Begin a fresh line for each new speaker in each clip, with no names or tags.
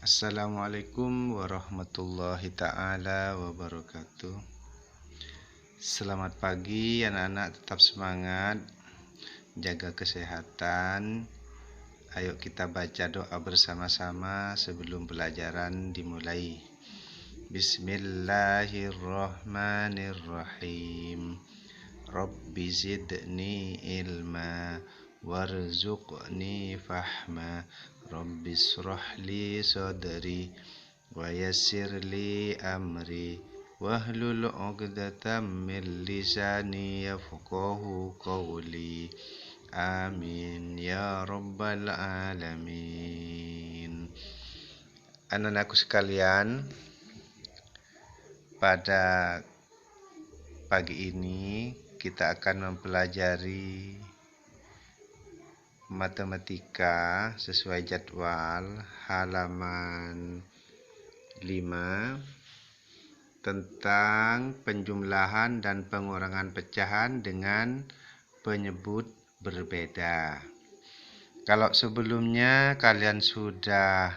Assalamualaikum warahmatullahi ta'ala wabarakatuh. Selamat pagi anak-anak, tetap semangat, jaga kesehatan. Ayo kita baca doa bersama-sama sebelum pelajaran dimulai. Bismillahirrahmanirrahim. Rabbi zidni ilma warzuqni fahma. Rabbi shrah li sadri wa yassir li amri wahlul 'uqdatam min lisani yafqahu qawli. Amin ya rabbal alamin. Anak-anakku sekalian, pada pagi ini kita akan mempelajari matematika sesuai jadwal halaman 5 tentang penjumlahan dan pengurangan pecahan dengan penyebut berbeda. Kalau sebelumnya kalian sudah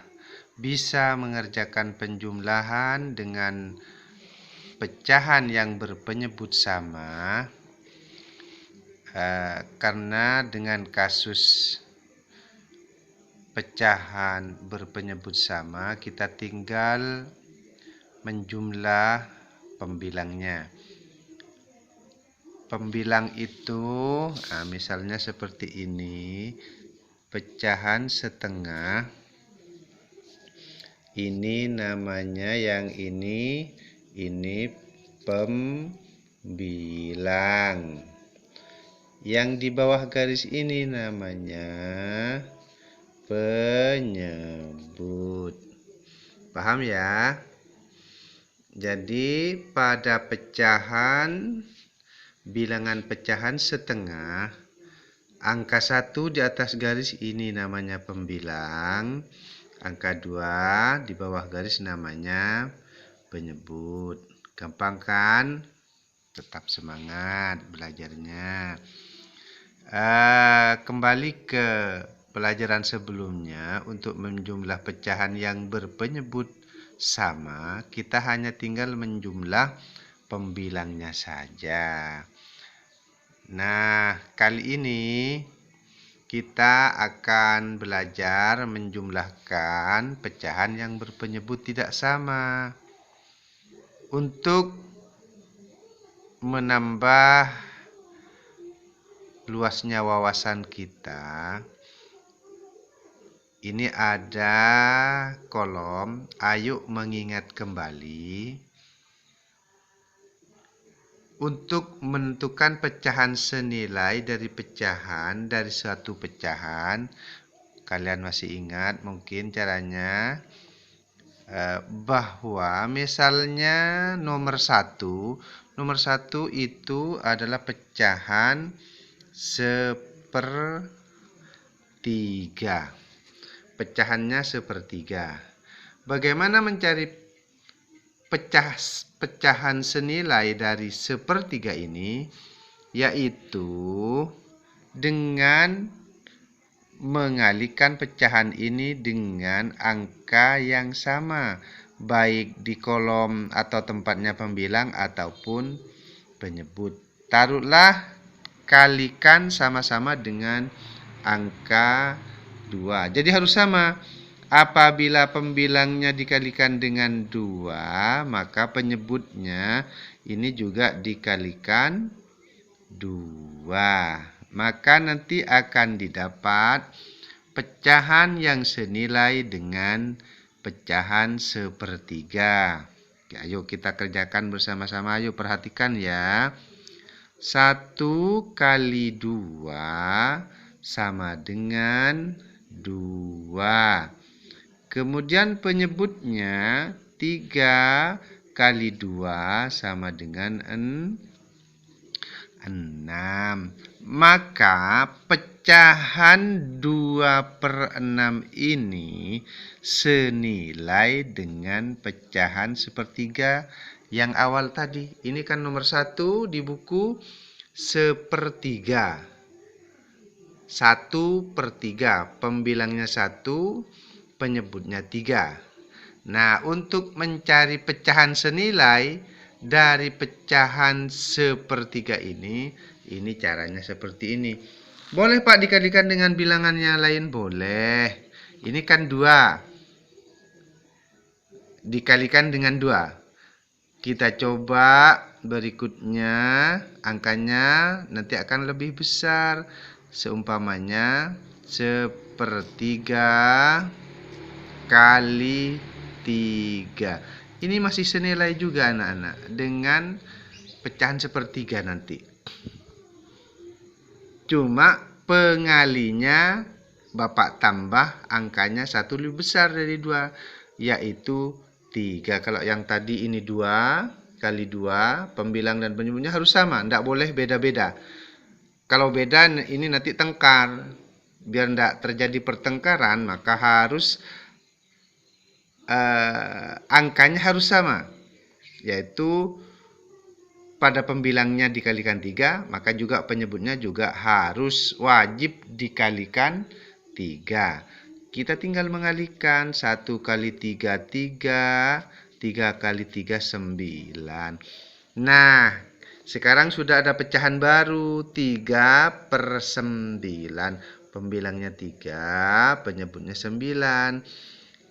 bisa mengerjakan penjumlahan dengan pecahan yang berpenyebut sama, karena dengan kasus pecahan berpenyebut sama kita tinggal menjumlah pembilangnya. Pembilang itu misalnya seperti ini, pecahan setengah, ini namanya yang ini pembilang. Yang di bawah garis ini namanya penyebut. Paham ya? Jadi pada pecahan, bilangan pecahan setengah, angka 1 di atas garis ini namanya pembilang, angka 2 di bawah garis namanya penyebut. Gampang kan? Tetap semangat belajarnya. Kembali ke pelajaran sebelumnya, untuk menjumlah pecahan yang berpenyebut sama, kita hanya tinggal menjumlah pembilangnya saja. Nah, kali ini kita akan belajar menjumlahkan pecahan yang berpenyebut tidak sama. Untuk menambah luasnya wawasan kita, ini ada kolom ayo mengingat kembali. Untuk menentukan pecahan senilai dari pecahan dari suatu pecahan, kalian masih ingat mungkin caranya, bahwa misalnya nomor 1 itu adalah pecahan sepertiga. Pecahannya sepertiga. Bagaimana mencari pecahan senilai dari sepertiga ini? Yaitu dengan mengalihkan pecahan ini dengan angka yang sama, baik di kolom atau tempatnya pembilang ataupun penyebut. Taruhlah kalikan sama-sama dengan angka 2. Jadi harus sama. Apabila pembilangnya dikalikan dengan 2, maka penyebutnya ini juga dikalikan 2. Maka nanti akan didapat pecahan yang senilai dengan pecahan sepertiga. Ayo kita kerjakan bersama-sama. Ayo perhatikan ya. 1 kali 2 sama dengan 2. Kemudian penyebutnya 3 kali 2 sama dengan 6. Maka pecahan 2/6 ini senilai dengan pecahan sepertiga yang awal tadi. Ini kan nomor 1 di buku sepertiga. 1/3. Pembilangnya 1, penyebutnya 3. Nah, untuk mencari pecahan senilai dari pecahan sepertiga ini caranya seperti ini. Boleh Pak dikalikan dengan bilangan yang lain? Boleh. Ini kan 2. Dikalikan dengan 2. Kita coba berikutnya, angkanya nanti akan lebih besar. Seumpamanya sepertiga kali 3. Ini masih senilai juga anak-anak dengan pecahan sepertiga nanti. Cuma pengalinya Bapak tambah angkanya 1 lebih besar dari 2, yaitu 3. Kalau yang tadi ini 2 kali 2, pembilang dan penyebutnya harus sama, tidak boleh beda-beda. Kalau beda ini nanti tengkar. Biar tidak terjadi pertengkaran, maka harus angkanya harus sama, yaitu pada pembilangnya dikalikan 3, maka juga penyebutnya juga harus wajib dikalikan 3. Kita tinggal mengalihkan 1 kali 3, 3. 3 kali 3, 9. Nah, sekarang sudah ada pecahan baru, 3/9. Pembilangnya 3, penyebutnya 9.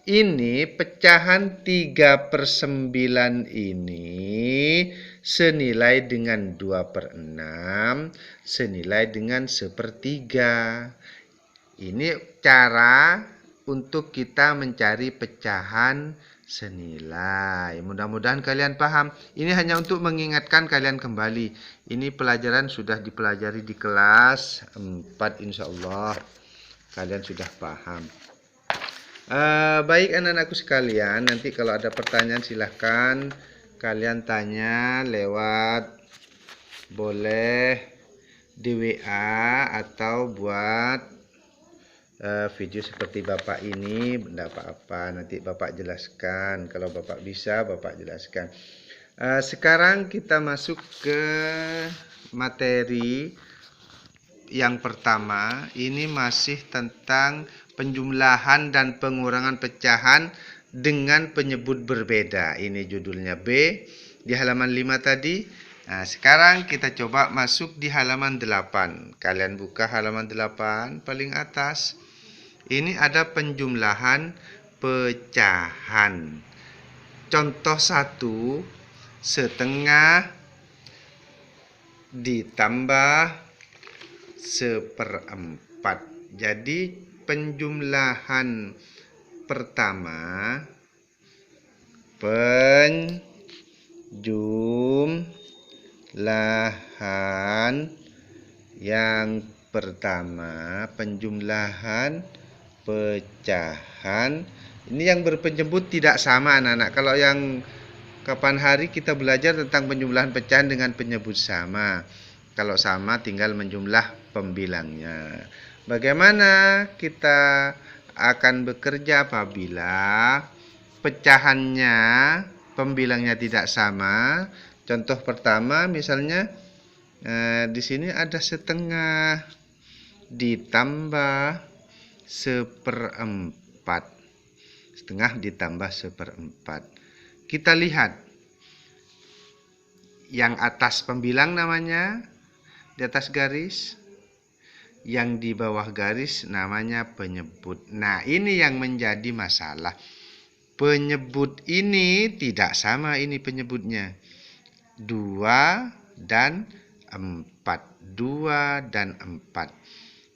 Ini pecahan 3/9 ini senilai dengan 2/6, senilai dengan sepertiga. Ini cara untuk kita mencari pecahan senilai. Mudah-mudahan kalian paham. Ini hanya untuk mengingatkan kalian kembali. Ini pelajaran sudah dipelajari di kelas 4, insya Allah kalian sudah paham. Baik anak-anakku sekalian, nanti kalau ada pertanyaan silahkan kalian tanya lewat, boleh di WA atau buat video seperti Bapak ini, tidak apa-apa, nanti Bapak jelaskan. Kalau Bapak bisa, Bapak jelaskan. Sekarang kita masuk ke materi yang pertama. Ini masih tentang penjumlahan dan pengurangan pecahan dengan penyebut berbeda. Ini judulnya B di halaman 5 tadi. Nah, sekarang kita coba masuk di halaman 8. Kalian buka halaman 8 paling atas. Ini ada penjumlahan pecahan. Contoh 1, setengah ditambah 1/4. Jadi penjumlahan pertama, penjumlahan yang pertama, penjumlahan pecahan. Ini yang berpenyebut tidak sama anak-anak. Kalau yang kapan hari kita belajar tentang penjumlahan pecahan dengan penyebut sama. Kalau sama tinggal menjumlah pembilangnya. Bagaimana kita akan bekerja apabila pecahannya, pembilangnya tidak sama? Contoh pertama misalnya di sini ada setengah ditambah 1/4. Setengah ditambah 1/4. Kita lihat yang atas pembilang namanya di atas garis, yang di bawah garis namanya penyebut. Nah, ini yang menjadi masalah. Penyebut ini tidak sama, ini penyebutnya 2 dan 4. 2 dan 4.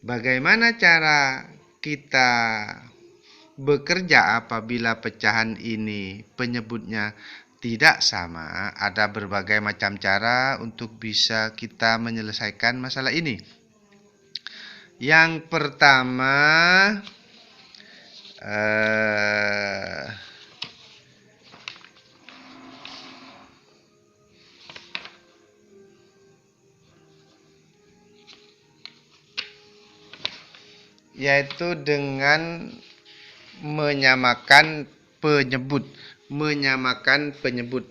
Bagaimana cara kita bekerja apabila pecahan ini penyebutnya tidak sama? Ada berbagai macam cara untuk bisa kita menyelesaikan masalah ini. Yang pertama, yaitu dengan menyamakan penyebut,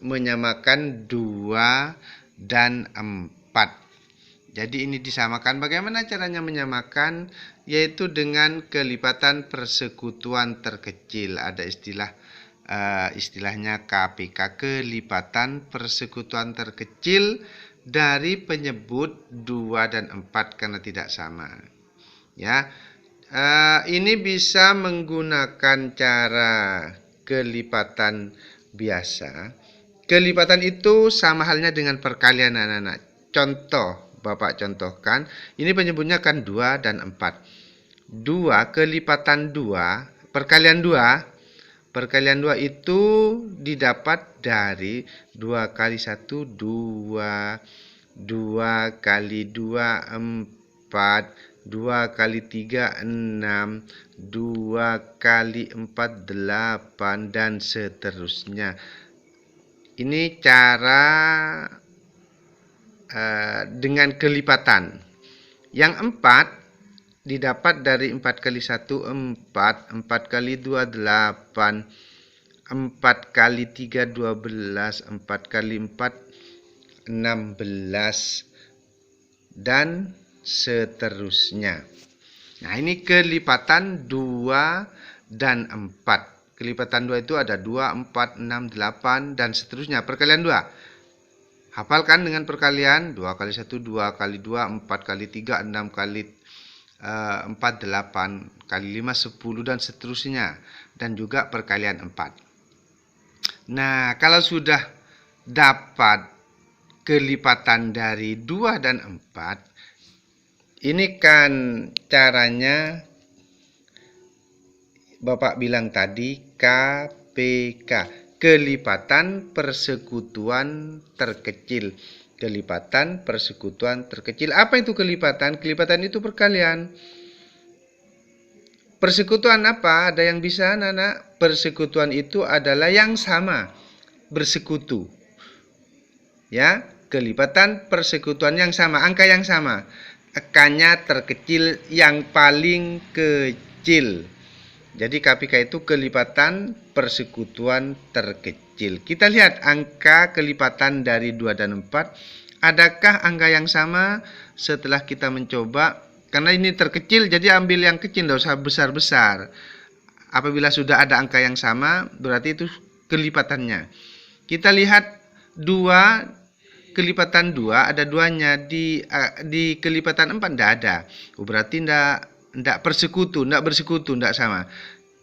menyamakan 2 dan 4. Jadi ini disamakan. Bagaimana caranya menyamakan? Yaitu dengan kelipatan persekutuan terkecil. Ada istilah istilahnya KPK, kelipatan persekutuan terkecil dari penyebut 2 dan 4 karena tidak sama. Ya, ini bisa menggunakan cara kelipatan biasa. Kelipatan itu sama halnya dengan perkalian anak-anak. Contoh, Bapak contohkan, ini penyebutnya kan 2 dan 4. 2 kelipatan 2, perkalian 2. Perkalian 2 itu didapat dari 2 kali 1, 2. 2 kali 2, 4. 2 kali 3, 6. 2 kali 4, 8. Dan seterusnya. Ini cara dengan kelipatan. Yang 4 didapat dari 4 kali 1, 4. 4 kali 2, 8. 4 kali 3, 12. 4 kali 4, 16. Dan seterusnya. Nah, ini kelipatan 2 dan 4. Kelipatan 2 itu ada 2, 4, 6, 8, dan seterusnya. Perkalian 2. Hafalkan dengan perkalian. 2 kali 1, 2 kali 2, 4 kali 3, 6 kali 4, 8 kali 5, 10, dan seterusnya. Dan juga perkalian 4. Nah, kalau sudah dapat kelipatan dari 2 dan 4, ini kan caranya Bapak bilang tadi KPK, kelipatan persekutuan terkecil. Kelipatan persekutuan terkecil. Apa itu kelipatan? Kelipatan itu perkalian. Persekutuan apa? Ada yang bisa, anak-anak? Persekutuan itu adalah yang sama, bersekutu. Ya, kelipatan persekutuan yang sama, angka yang sama. Angkanya terkecil, yang paling kecil. Jadi KPK itu kelipatan persekutuan terkecil. Kita lihat angka kelipatan dari 2 dan 4. Adakah angka yang sama setelah kita mencoba? Karena ini terkecil, jadi ambil yang kecil, tidak usah besar-besar. Apabila sudah ada angka yang sama, berarti itu kelipatannya. Kita lihat 2, kelipatan 2 ada 2-nya. Di kelipatan 4 tidak ada. Berarti tidak bersekutu, tidak sama.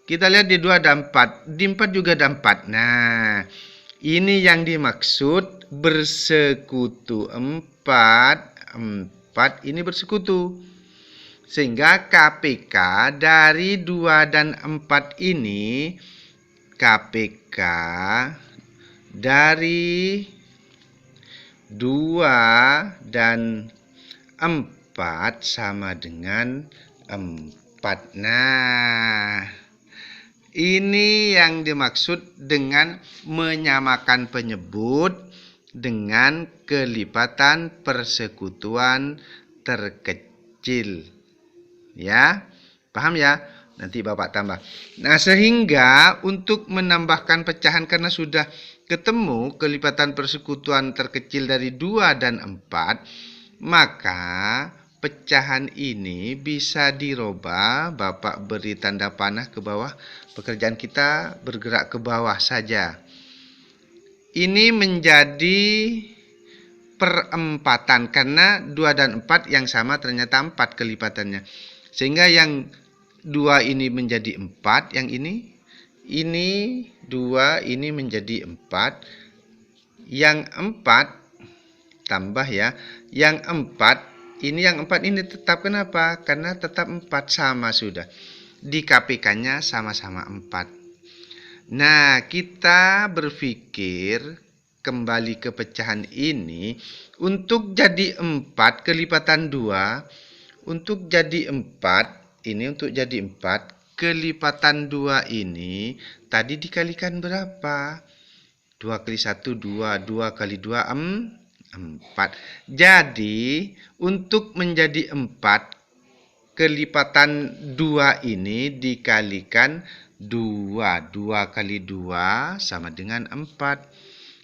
Kita lihat di 2 ada 4, di 4 juga ada 4. Nah, ini yang dimaksud bersekutu. 4 ini bersekutu. Sehingga KPK dari 2 dan 4 ini, KPK dari 2 dan 4 sama dengan 4. Nah, ini yang dimaksud dengan menyamakan penyebut dengan kelipatan persekutuan terkecil. Ya, paham ya? Nanti Bapak tambah. Nah, sehingga untuk menambahkan pecahan karena sudah ketemu kelipatan persekutuan terkecil dari 2 dan 4, maka pecahan ini bisa dirubah. Bapak beri tanda panah ke bawah. Pekerjaan kita bergerak ke bawah saja. Ini menjadi perempatan karena 2 dan 4 yang sama ternyata 4 kelipatannya. Sehingga yang 2 ini menjadi 4, yang ini 2, ini menjadi 4. Yang 4 tambah ya. Yang 4 ini tetap, kenapa? Karena tetap 4 sama sudah. Di KPK-nya sama-sama 4. Nah, kita berpikir kembali ke pecahan ini. Untuk jadi 4 kelipatan 2. Untuk jadi 4, ini untuk jadi 4. Kelipatan 2 ini tadi dikalikan berapa? 2 kali 1, 2. 2 kali 2, 4. Jadi, untuk menjadi 4, kelipatan 2 ini dikalikan 2. 2 kali 2 sama dengan 4.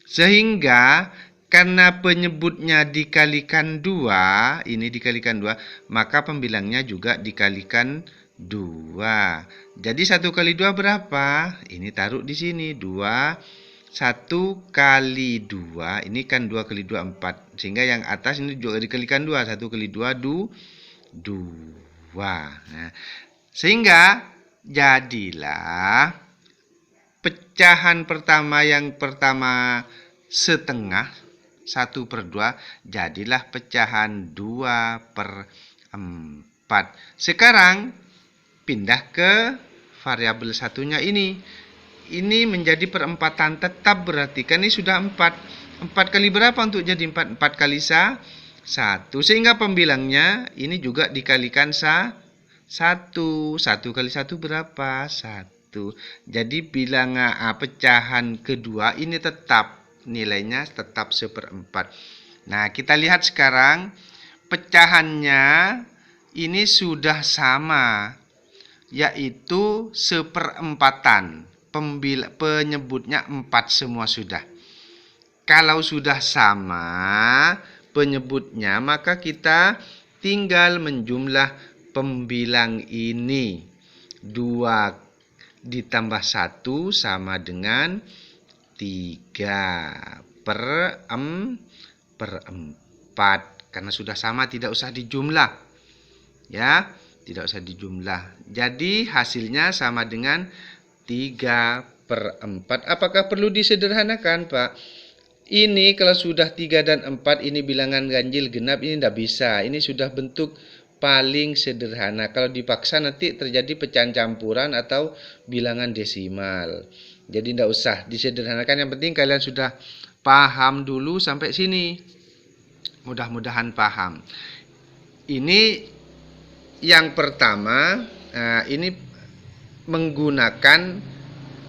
Sehingga, karena penyebutnya dikalikan 2, ini dikalikan 2, maka pembilangnya juga dikalikan 2. Jadi 1 kali 2 berapa? Ini taruh di sini 2. 1 kali 2, ini kan 2 kali 2 4. Sehingga yang atas ini juga dikalikan 2. 1 kali 2 2. Nah, sehingga jadilah pecahan pertama yang pertama setengah 1/2, jadilah pecahan 2/4. Sekarang pindah ke variabel satunya ini. Ini menjadi perempatan tetap, berarti kan ini sudah 4. 4 kali berapa untuk jadi 4? 4 kali 1. Sehingga pembilangnya ini juga dikalikan 1. 1 kali 1 berapa? 1. Jadi bilangan pecahan kedua ini tetap, nilainya tetap 1/4. Nah, kita lihat sekarang pecahannya ini sudah sama, yaitu 1/4. Penyebutnya 4 semua sudah. Kalau sudah sama penyebutnya, maka kita tinggal menjumlah pembilang ini. 2 ditambah 1 sama dengan 3/4. Karena sudah sama, tidak usah dijumlah. Ya, tidak usah dijumlah. Jadi hasilnya sama dengan 3/4. Apakah perlu disederhanakan, Pak? Ini kalau sudah 3 dan 4, ini bilangan ganjil genap, ini tidak bisa. Ini sudah bentuk paling sederhana. Kalau dipaksa nanti terjadi pecahan campuran atau bilangan desimal. Jadi tidak usah disederhanakan. Yang penting kalian sudah paham dulu sampai sini. Mudah-mudahan paham. Ini yang pertama, ini menggunakan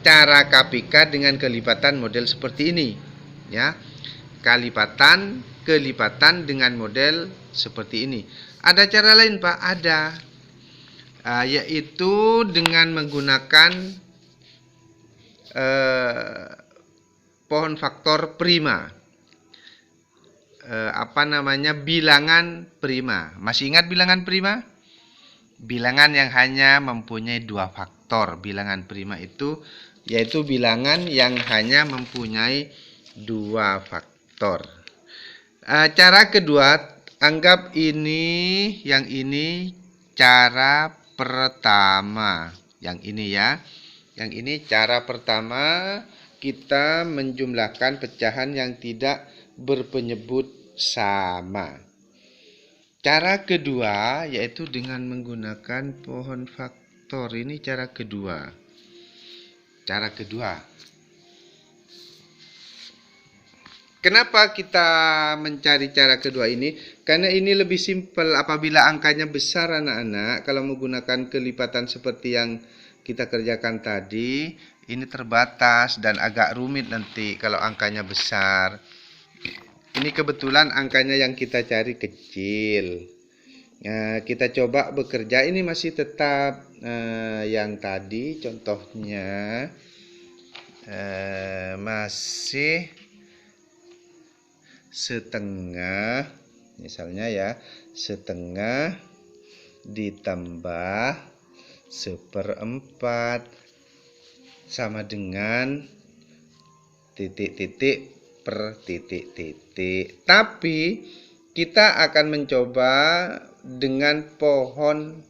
cara KPK dengan kelipatan model seperti ini. Ya, kelipatan dengan model seperti ini. Ada cara lain, Pak? Ada, yaitu dengan menggunakan pohon faktor prima. Bilangan prima. Masih ingat bilangan prima? Bilangan yang hanya mempunyai 2 faktor. Bilangan prima itu yaitu bilangan yang hanya mempunyai 2 faktor. Cara kedua, anggap ini, yang ini cara pertama. Yang ini ya. Yang ini cara pertama, kita menjumlahkan pecahan yang tidak berpenyebut sama. Cara kedua yaitu dengan menggunakan pohon faktor. Ini cara kedua. Cara kedua. Kenapa kita mencari cara kedua ini? Karena ini lebih simpel apabila angkanya besar, anak-anak. Kalau menggunakan kelipatan seperti yang kita kerjakan tadi, ini terbatas dan agak rumit nanti kalau angkanya besar. Ini kebetulan angkanya yang kita cari kecil. Nah, kita coba bekerja, ini masih tetap yang tadi contohnya masih setengah, misalnya ya, setengah ditambah 1/4 sama dengan titik-titik per titik-titik. Tapi kita akan mencoba dengan pohon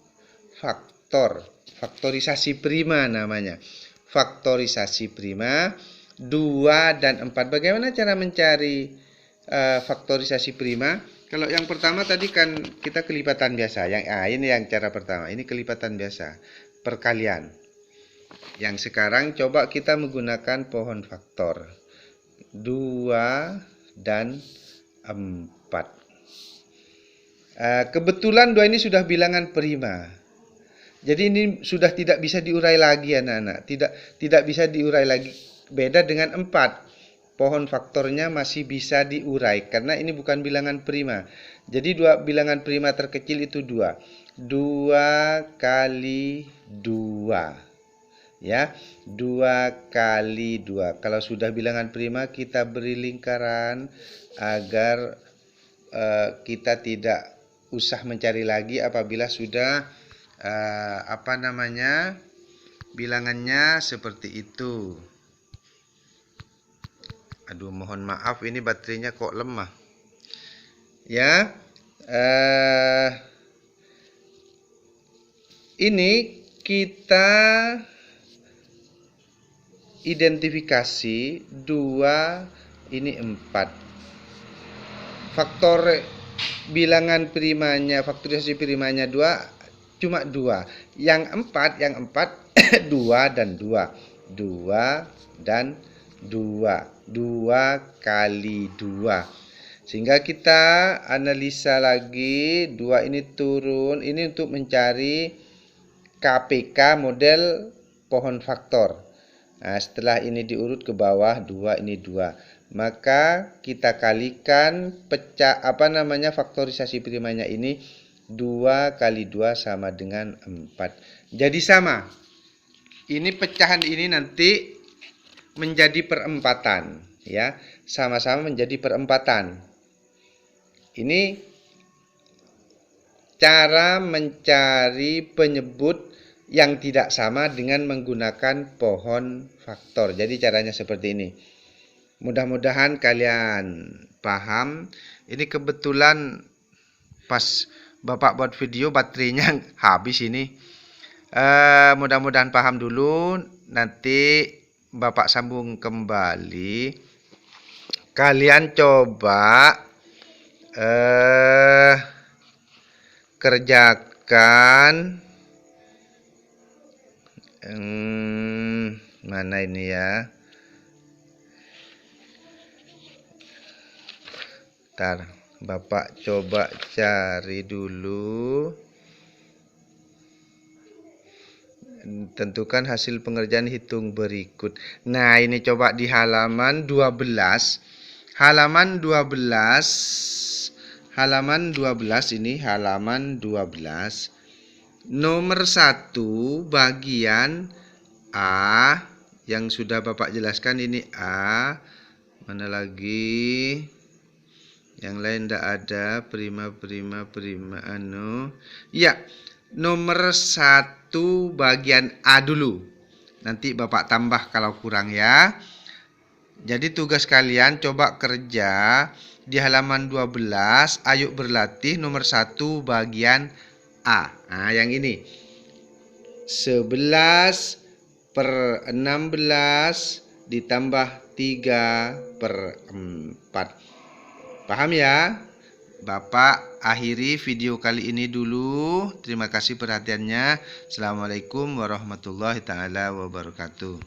faktor, faktorisasi prima namanya. Faktorisasi prima 2 dan 4. Bagaimana cara mencari faktorisasi prima? Kalau yang pertama tadi kan kita kelipatan biasa. Ini yang cara pertama. Ini kelipatan biasa, perkalian. Yang sekarang coba kita menggunakan pohon faktor 2 dan 4. Kebetulan 2 ini sudah bilangan prima. Jadi ini sudah tidak bisa diurai lagi, anak-anak. Tidak bisa diurai lagi. Beda dengan 4. Pohon faktornya masih bisa diurai karena ini bukan bilangan prima. Jadi bilangan prima terkecil itu 2. 2 kali 2. Ya, 2 kali 2. Kalau sudah bilangan prima, kita beri lingkaran agar kita tidak usah mencari lagi apabila sudah apa namanya, bilangannya seperti itu. Aduh, mohon maaf ini baterainya kok lemah. Ya, ini kita identifikasi 2, ini 4. Faktor bilangan primanya, faktorisasi primanya 2, cuma 2. Yang 4 2 dan 2. 2 dan 2. 2 kali 2. Sehingga kita analisa lagi, 2 ini turun, ini untuk mencari KPK model pohon faktor. Nah, setelah ini diurut ke bawah, 2 ini 2. Maka kita kalikan faktorisasi primanya ini, 2 kali 2 sama dengan 4. Jadi sama. Ini pecahan ini nanti menjadi perempatan, ya. Sama-sama menjadi perempatan. Ini cara mencari penyebut yang tidak sama dengan menggunakan pohon faktor. Jadi caranya seperti ini. Mudah-mudahan kalian paham. Ini kebetulan pas Bapak buat video baterainya habis ini. Mudah-mudahan paham dulu. Nanti Bapak sambung kembali. Kalian coba kerjakan. Mana ini ya? Ntar Bapak coba cari dulu. Tentukan hasil pengerjaan, hitung berikut. Nah, ini coba di halaman 12. Halaman 12 ini halaman 12. Nomor 1 bagian A yang sudah Bapak jelaskan, ini A. Mana lagi? Yang lain tidak ada. Prima ya, nomor 1 bagian A dulu. Nanti Bapak tambah kalau kurang ya. Jadi tugas kalian coba kerja di halaman 12. Ayo berlatih nomor 1 bagian A. Nah, yang ini 11/16 ditambah 3/4. Paham ya? Bapak akhiri video kali ini dulu. Terima kasih perhatiannya. Assalamualaikum warahmatullahi taala wabarakatuh.